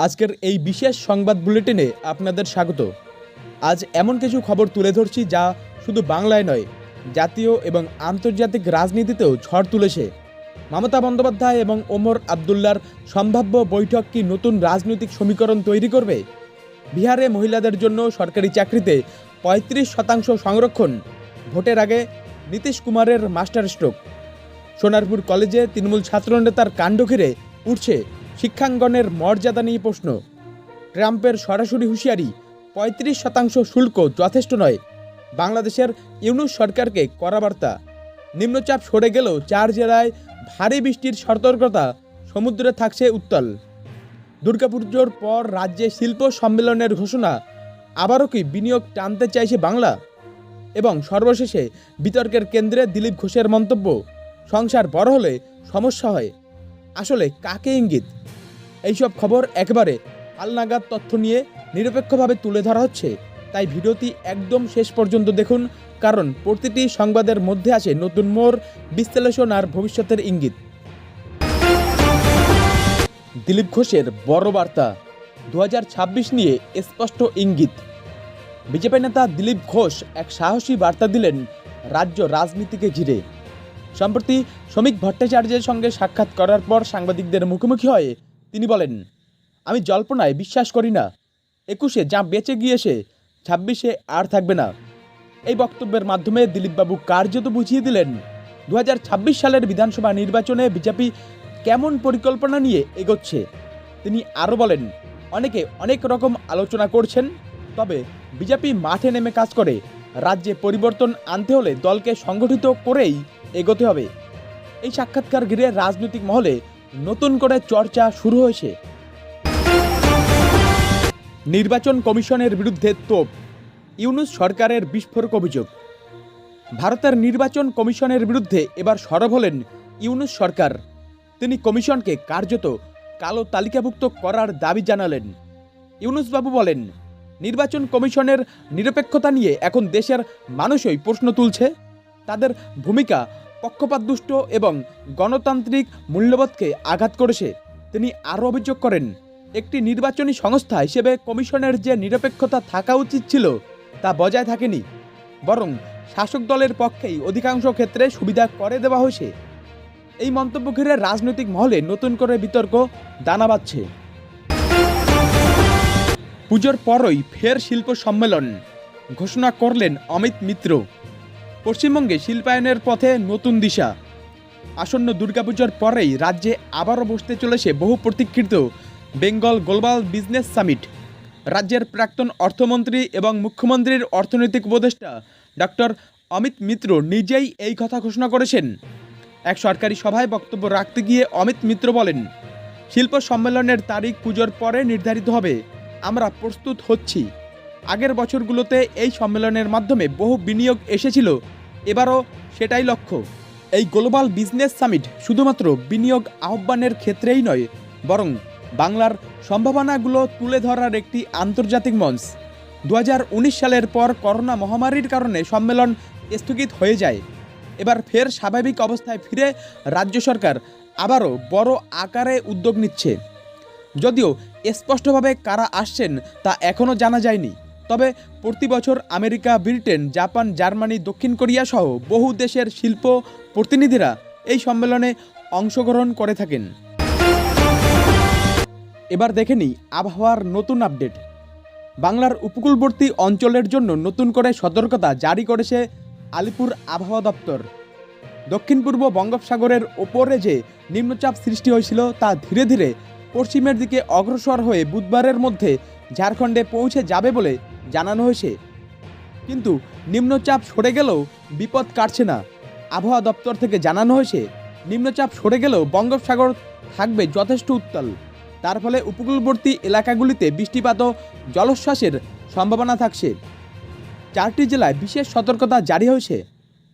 আজকের এই বিশেষ সংবাদ বুলেটিনে আপনাদের স্বাগত। আজ এমন কিছু খবর তুলে ধরছি যা শুধু বাংলায় নয়, জাতীয় এবং আন্তর্জাতিক রাজনীতিতেও ঝড় তুলেছে। মমতা বন্দ্যোপাধ্যায় এবং ওমর আবদুল্লার সম্ভাব্য বৈঠক কি নতুন রাজনৈতিক সমীকরণ তৈরি করবে? বিহারে মহিলাদের জন্য সরকারি চাকরিতে ৩৫% সংরক্ষণ, ভোটের আগে নীতিশ কুমারের মাস্টার স্ট্রোক। সোনারপুর কলেজে তৃণমূল ছাত্রনেতার কাণ্ড ঘিরে উঠছে শিক্ষাঙ্গনের মর্যাদা নিয়ে প্রশ্ন। ট্রাম্পের সরাসরি হুঁশিয়ারি, ৩৫% শুল্ক যথেষ্ট নয়। বাংলাদেশের ইউনূস সরকারকে কড়া বার্তা। নিম্নচাপ সরে গেলেও ৪ জেলায় ভারী বৃষ্টির সতর্কতা, সমুদ্রে থাকছে উত্তাল। দুর্গাপুজোর পর রাজ্যে শিল্প সম্মেলনের ঘোষণা, আবারও কি বিনিয়োগ টানতে চাইছে বাংলা? এবং সর্বশেষে বিতর্কের কেন্দ্রে দিলীপ ঘোষের মন্তব্য, সংসার বড় হলে সমস্যা হয়। আসলে কাকে ইঙ্গিত? এইসব খবর একেবারে হালনাগাদ তথ্য নিয়ে নিরপেক্ষভাবে তুলে ধরা হচ্ছে, তাই ভিডিওটি একদম শেষ পর্যন্ত দেখুন, কারণ প্রতিটি সংবাদের মধ্যে আছে নতুন মোড়, বিশ্লেষণ আর ভবিষ্যতের ইঙ্গিত। দিলীপ ঘোষের বড় বার্তা, 2026 নিয়ে স্পষ্ট ইঙ্গিত। বিজেপি নেতা দিলীপ ঘোষ এক সাহসী বার্তা দিলেন রাজ্য রাজনীতিকে ঘিরে। সম্প্রতি শ্রমিক ভট্টাচার্যের সঙ্গে সাক্ষাৎ করার পর সাংবাদিকদের মুখোমুখি হয়ে তিনি বলেন, আমি জল্পনায় বিশ্বাস করি না। 21-এ যা বেঁচে গিয়েছে 26-এ আর থাকবে না। এই বক্তব্যের মাধ্যমে দিলীপবাবু কার্যত বুঝিয়ে দিলেন 2026 সালের বিধানসভা নির্বাচনে বিজেপি কেমন পরিকল্পনা নিয়ে এগোচ্ছে। তিনি আরও বলেন, অনেকে অনেক রকম আলোচনা করছেন, তবে বিজেপি মাঠে নেমে কাজ করে। রাজ্যে পরিবর্তন আনতে হলে দলকে সংগঠিত করেই এগোতে হবে। এই সাক্ষাৎকার ঘিরে রাজনৈতিক মহলে নতুন করে চর্চা শুরু হয়েছে। নির্বাচন কমিশনের বিরুদ্ধে তোপ, ইউনূস সরকারের বিস্ফোরক অভিযোগ। ভারতের নির্বাচন কমিশনের বিরুদ্ধে এবার সরব হলেন ইউনূস সরকার। তিনি কমিশনকে কার্যত কালো তালিকাভুক্ত করার দাবি জানালেন। ইউনূসবাবু বলেন, নির্বাচন কমিশনের নিরপেক্ষতা নিয়ে এখন দেশের মানুষই প্রশ্ন তুলছে। তাদের ভূমিকা পক্ষপাতদুষ্ট এবং গণতান্ত্রিক মূল্যবোধকে আঘাত করেছে। তিনি আরও অভিযোগ করেন, একটি নির্বাচনী সংস্থা হিসেবে কমিশনের যে নিরপেক্ষতা থাকা উচিত ছিল তা বজায় থাকেনি, বরং শাসক দলের পক্ষেই অধিকাংশ ক্ষেত্রে সুবিধা করে দেওয়া হয়েছে। এই মন্তব্য ঘিরে রাজনৈতিক মহলে নতুন করে বিতর্ক দানা বাঁধছে। পুজোর পরই ফের শিল্প সম্মেলন, ঘোষণা করলেন অমিত মিত্র। পশ্চিমবঙ্গে শিল্পায়নের পথে নতুন দিশা। আসন্ন দুর্গাপুজোর পরেই রাজ্যে আবারও বসতে চলেছে বহু প্রতীক্ষিত বেঙ্গল গ্লোবাল বিজনেস সামিট। রাজ্যের প্রাক্তন অর্থমন্ত্রী এবং মুখ্যমন্ত্রীর অর্থনৈতিক উপদেষ্টা ডক্টর অমিত মিত্র নিজেই এই কথা ঘোষণা করেছেন। এক সরকারি সভায় বক্তব্য রাখতে গিয়ে অমিত মিত্র বলেন, শিল্প সম্মেলনের তারিখ পুজোর পরে নির্ধারিত হবে। আমরা প্রস্তুত হচ্ছি। আগের বছরগুলোতে এই সম্মেলনের মাধ্যমে বহু বিনিয়োগ এসেছিল, এবারও সেটাই লক্ষ্য। এই গ্লোবাল বিজনেস সামিট শুধুমাত্র বিনিয়োগ আহ্বানের ক্ষেত্রেই নয়, বরং বাংলার সম্ভাবনাগুলো তুলে ধরার একটি আন্তর্জাতিক মঞ্চ। 2019 সালের পর করোনা মহামারীর কারণে সম্মেলন স্থগিত হয়ে যায়। এবার ফের স্বাভাবিক অবস্থায় ফিরে রাজ্য সরকার আবারও বড় আকারে উদ্যোগ নিচ্ছে। যদিও স্পষ্টভাবে কারা আসছেন তা এখনও জানা যায়নি, তবে প্রতি বছর আমেরিকা, ব্রিটেন, জাপান, জার্মানি, দক্ষিণ কোরিয়া সহ বহু দেশের শিল্প প্রতিনিধিরা এই সম্মেলনে অংশগ্রহণ করে থাকেন। এবার দেখে নিই আবহাওয়ার নতুন আপডেট। বাংলার উপকূলবর্তী অঞ্চলের জন্য নতুন করে সতর্কতা জারি করেছে আলিপুর আবহাওয়া দপ্তর। দক্ষিণ পূর্ব বঙ্গোপসাগরের ওপরে যে নিম্নচাপ সৃষ্টি হয়েছিল তা ধীরে ধীরে পশ্চিমের দিকে অগ্রসর হয়ে বুধবারের মধ্যে ঝাড়খণ্ডে পৌঁছে যাবে বলে জানানো হয়েছে। কিন্তু নিম্নচাপ সরে গেলেও বিপদ কাটছে না। আবহাওয়া দপ্তর থেকে জানানো হয়েছে, নিম্নচাপ সরে গেলেও বঙ্গোপসাগর থাকবে যথেষ্ট উত্তাল। তার ফলে উপকূলবর্তী এলাকাগুলিতে বৃষ্টিপাত ও জলোচ্ছ্বাসের সম্ভাবনা থাকছে। 4টি জেলায় বিশেষ সতর্কতা জারি হয়েছে: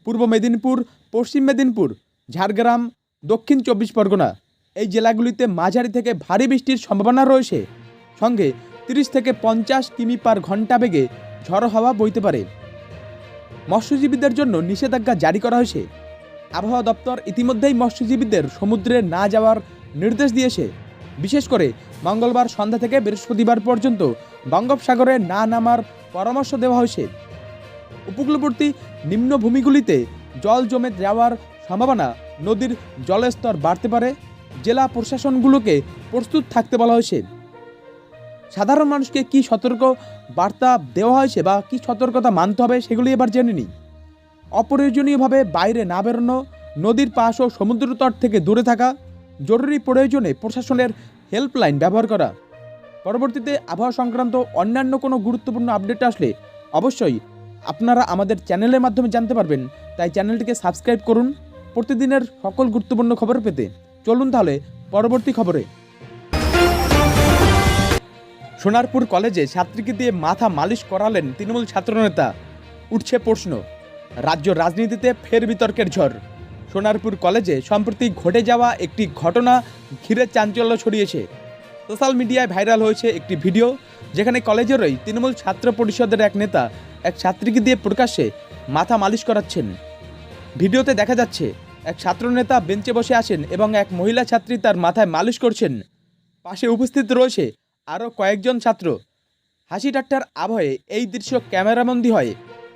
পূর্ব মেদিনীপুর, পশ্চিম মেদিনীপুর, ঝাড়গ্রাম, দক্ষিণ 24 পরগনা। এই জেলাগুলিতে মাঝারি থেকে ভারী বৃষ্টির সম্ভাবনা রয়েছে, সঙ্গে 30 থেকে 50 কিমি/ঘন্টা বেগে ঝড়ো হাওয়া বইতে পারে। মৎস্যজীবীদের জন্য নিষেধাজ্ঞা জারি করা হয়েছে। আবহাওয়া দপ্তর ইতিমধ্যেই মৎস্যজীবীদের সমুদ্রে না যাওয়ার নির্দেশ দিয়েছে। বিশেষ করে মঙ্গলবার সন্ধ্যা থেকে বৃহস্পতিবার পর্যন্ত বঙ্গোপসাগরে না নামার পরামর্শ দেওয়া হয়েছে। উপকূলবর্তী নিম্নভূমিগুলিতে জল জমে যাওয়ার সম্ভাবনা, নদীর জলস্তর বাড়তে পারে। জেলা প্রশাসনগুলোকে প্রস্তুত থাকতে বলা হয়েছে। সাধারণ মানুষকে কি সতর্ক বার্তা দেওয়া হয়েছে বা কি সতর্কতা মানতে হবে সেগুলি এবার জেনে নিই। অপ্রয়োজনীয়ভাবে বাইরে না বেরোনো, নদীর পাশ ও সমুদ্র তট থেকে দূরে থাকা, জরুরি প্রয়োজনে প্রশাসনের হেল্পলাইন ব্যবহার করা। পরবর্তীতে আবহাওয়া সংক্রান্ত অন্যান্য কোনো গুরুত্বপূর্ণ আপডেট আসলে অবশ্যই আপনারা আমাদের চ্যানেলের মাধ্যমে জানতে পারবেন, তাই চ্যানেলটিকে সাবস্ক্রাইব করুন প্রতিদিনের সকল গুরুত্বপূর্ণ খবর পেতে। চলুন তাহলে পরবর্তী খবরে। সোনারপুর কলেজে ছাত্রীকে দিয়ে মাথা মালিশ করালেন তৃণমূল ছাত্রনেতা। উঠছে প্রশ্ন, রাজ্য রাজনীতিতে ফের বিতর্কের ঝড়। সোনারপুর কলেজে সম্প্রতি ঘটে যাওয়া একটি ঘটনা ঘিরে চাঞ্চল্য ছড়িয়েছে। সোশ্যাল মিডিয়ায় ভাইরাল হয়েছে একটি ভিডিও, যেখানে কলেজেরই তৃণমূল ছাত্র পরিষদের এক নেতা এক ছাত্রীকে দিয়ে প্রকাশ্যে মাথা মালিশ করাচ্ছেন। ভিডিওতে দেখা যাচ্ছে এক ছাত্রনেতা বেঞ্চে বসে আছেন এবং এক মহিলা ছাত্রী তার মাথায় মালিশ করছেন। পাশে উপস্থিত রয়েছে আরও কয়েকজন ছাত্র। হাসি ঠাট্টার আবহে এই দৃশ্য ক্যামেরাবন্দি হয়,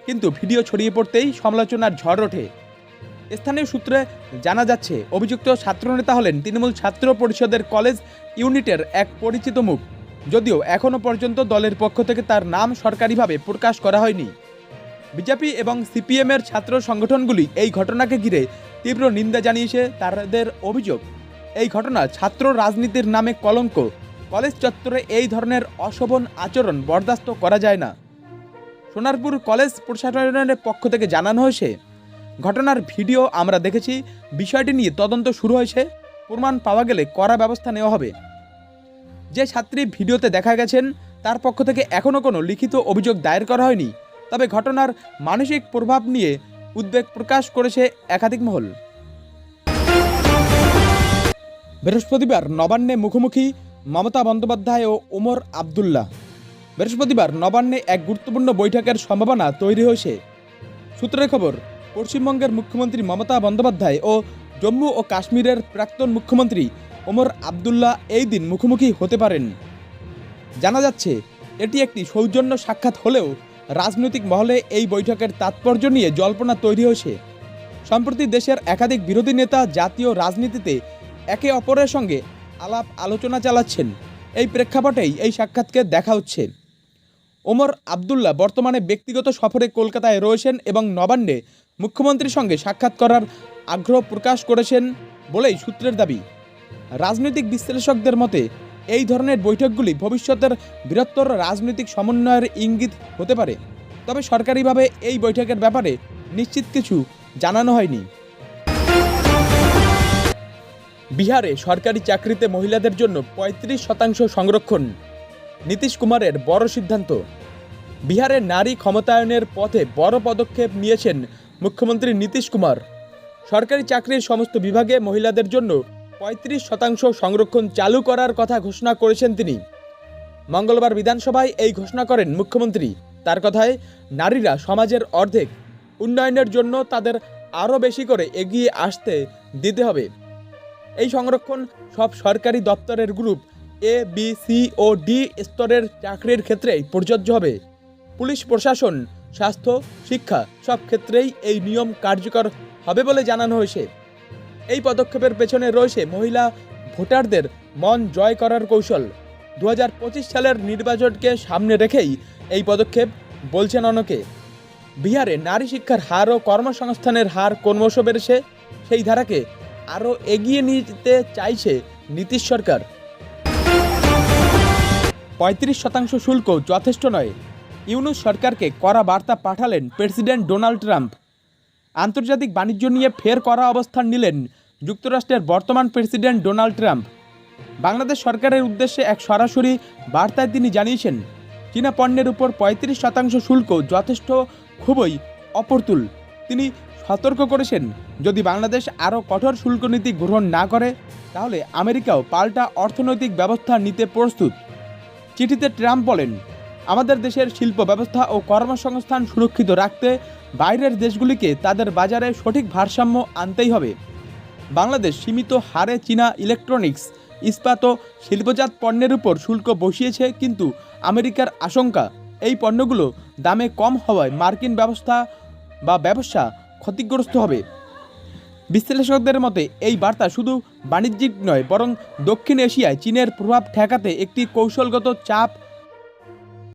কিন্তু ভিডিও ছড়িয়ে পড়তেই সমালোচনার ঝড় ওঠে। স্থানীয় সূত্রে জানা যাচ্ছে অভিযুক্ত ছাত্রনেতা হলেন তৃণমূল ছাত্র পরিষদের কলেজ ইউনিটের এক পরিচিত মুখ, যদিও এখনও পর্যন্ত দলের পক্ষ থেকে তার নাম সরকারিভাবে প্রকাশ করা হয়নি। বিজেপি এবং সিপিএমের ছাত্র সংগঠনগুলি এই ঘটনাকে ঘিরে তীব্র নিন্দা জানিয়েছে। তাদের অভিযোগ, এই ঘটনা ছাত্র রাজনীতির নামে কলঙ্ক। কলেজ চত্বরে এই ধরনের অশোভন আচরণ বরদাস্ত করা যায় না। সোনারপুর কলেজ প্রশাসনের পক্ষ থেকে জানানো হয়েছে, ঘটনার ভিডিও আমরা দেখেছি, বিষয়টি নিয়ে তদন্ত শুরু হয়েছে, প্রমাণ পাওয়া গেলে কড়া ব্যবস্থা নেওয়া হবে। যে ছাত্রী ভিডিওতে দেখা গেছেন তার পক্ষ থেকে এখনও কোনো লিখিত অভিযোগ দায়ের করা হয়নি, তবে ঘটনার মানসিক প্রভাব নিয়ে উদ্বেগ প্রকাশ করেছে একাধিক মহল। বৃহস্পতিবার নবান্নে মুখোমুখি মমতা বন্দ্যোপাধ্যায় ও ওমর আবদুল্লাহ। বৃহস্পতিবার নবান্নে এক গুরুত্বপূর্ণ বৈঠকের সম্ভাবনা তৈরি হয়েছে। সূত্রের খবর, পশ্চিমবঙ্গের মুখ্যমন্ত্রী মমতা বন্দ্যোপাধ্যায় ও জম্মু ও কাশ্মীরের প্রাক্তন মুখ্যমন্ত্রী ওমর আবদুল্লাহ এই দিন মুখোমুখি হতে পারেন। জানা যাচ্ছে এটি একটি সৌজন্য সাক্ষাৎ হলেও রাজনৈতিক মহলে এই বৈঠকের তাৎপর্য নিয়ে জল্পনা তৈরি হয়েছে। সম্প্রতি দেশের একাধিক বিরোধী নেতা জাতীয় রাজনীতিতে একে অপরের সঙ্গে আলাপ আলোচনা চালাচ্ছেন। এই প্রেক্ষাপটেই এই সাক্ষাৎকে দেখা হচ্ছে। ওমর আবদুল্লাহ বর্তমানে ব্যক্তিগত সফরে কলকাতায় রয়েছেন এবং নবান্নে মুখ্যমন্ত্রীর সঙ্গে সাক্ষাৎ করার আগ্রহ প্রকাশ করেছেন বলেই সূত্রের দাবি। রাজনৈতিক বিশ্লেষকদের মতে এই ধরনের বৈঠকগুলি ভবিষ্যতের বৃহত্তর রাজনৈতিক সমন্বয়ের ইঙ্গিত হতে পারে, তবে সরকারিভাবে এই বৈঠকের ব্যাপারে নিশ্চিত কিছু জানানো হয়নি। বিহারে সরকারি চাকরিতে মহিলাদের জন্য 35% সংরক্ষণ, নীতিশ কুমারের বড় সিদ্ধান্ত। বিহারের নারী ক্ষমতায়নের পথে বড় পদক্ষেপ নিয়েছেন মুখ্যমন্ত্রী নীতিশ কুমার। সরকারি চাকরির সমস্ত বিভাগে মহিলাদের জন্য 35% সংরক্ষণ চালু করার কথা ঘোষণা করেছেন তিনি। মঙ্গলবার বিধানসভায় এই ঘোষণা করেন মুখ্যমন্ত্রী। তার কথায়, নারীরা সমাজের অর্ধেক, উন্নয়নের জন্য তাদের আরও বেশি করে এগিয়ে আসতে দিতে হবে। এই সংরক্ষণ সব সরকারি দপ্তরের গ্রুপ এ, বি, সি ও ডি স্তরের চাকরির ক্ষেত্রেই প্রযোজ্য হবে। পুলিশ প্রশাসন, স্বাস্থ্য, শিক্ষা সব ক্ষেত্রেই এই নিয়ম কার্যকর হবে বলে জানানো হয়েছে। এই পদক্ষেপের পেছনে রয়েছে মহিলা ভোটারদের মন জয় করার কৌশল। 2025 সালের নির্বাচনকে সামনে রেখেই এই পদক্ষেপ বলছেন অনেকে। বিহারে নারী শিক্ষার হার ও কর্মসংস্থানের হার ক্রমশ বেড়েছে, সেই ধারাকে আরও এগিয়ে নিতে চাইছে নীতিশ সরকার। 35% শুল্ক যথেষ্ট নয়, ইউনূস সরকারকে কড়া বার্তা পাঠালেন প্রেসিডেন্ট ডোনাল্ড ট্রাম্প। আন্তর্জাতিক বাণিজ্য নিয়ে ফের কড়া অবস্থান নিলেন যুক্তরাষ্ট্রের বর্তমান প্রেসিডেন্ট ডোনাল্ড ট্রাম্প। বাংলাদেশ সরকারের উদ্দেশ্যে এক সরাসরি বার্তায় তিনি জানিয়েছেন, চীনা পণ্যের উপর 35% শুল্ক যথেষ্ট, খুবই অপ্রতুল। তিনি সতর্ক করেছেন, যদি বাংলাদেশ আরও কঠোর শুল্ক নীতি গ্রহণ না করে তাহলে আমেরিকাও পাল্টা অর্থনৈতিক ব্যবস্থা নিতে প্রস্তুত। চিঠিতে ট্রাম্প বলেন, আমাদের দেশের শিল্প ব্যবস্থা ও কর্মসংস্থান সুরক্ষিত রাখতে বাইরের দেশগুলিকে তাদের বাজারে সঠিক ভারসাম্য আনতেই হবে। বাংলাদেশ সীমিত হারে চীনা ইলেকট্রনিক্স ইস্পাত ও শিল্পজাত পণ্যের উপর শুল্ক বসিয়েছে, কিন্তু আমেরিকার আশঙ্কা এই পণ্যগুলো দামে কম হওয়ায় মার্কিন ব্যবসা ক্ষতিগ্রস্ত হবে। বিশ্লেষকদের মতে এই বার্তা শুধু বাণিজ্যিক নয়, বরং দক্ষিণ এশিয়ায় চীনের প্রভাব ঠেকাতে একটি কৌশলগত চাপ